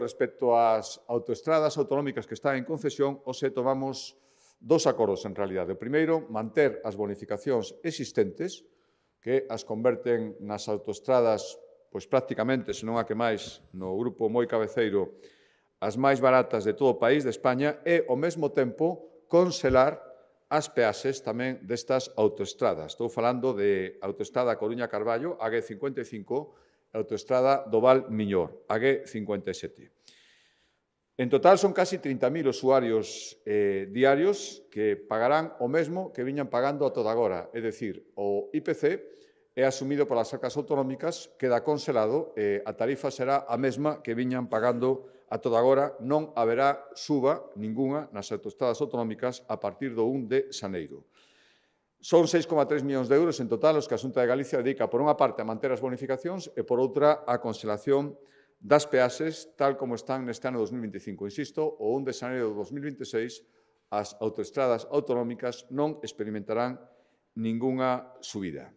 respecto ás autoestradas autonómicas que están en concesión, hoxe tomamos dos acordos, en realidade. O primeiro, manter as bonificacións existentes, que as converten nas autoestradas, pois prácticamente, se non a que máis, no grupo moi cabeceiro, as máis baratas de todo o país, de España, e, ao mesmo tempo, congelar as peaxes tamén destas autoestradas. Estou falando de autoestrada Coruña-Carballo, a G55, e autoestrada do Val Miñor, a G57. En total son casi 30.000 usuarios diarios que pagarán o mesmo que viñan pagando a toda agora, é dicir, o IPC é asumido polas arcas autonómicas, queda congelado e a tarifa será a mesma que viñan pagando a toda agora, non haberá suba ningunha nas autoestradas autonómicas a partir do 1 de xaneiro. Son 6,3 millóns de euros en total os que a Xunta de Galicia dedica, por unha parte, a manter as bonificacións e, por outra, a conxelación das peaxes, tal como están neste ano 2025. Insisto, o 1 de xaneiro de 2026, as autoestradas autonómicas non experimentarán ningunha subida.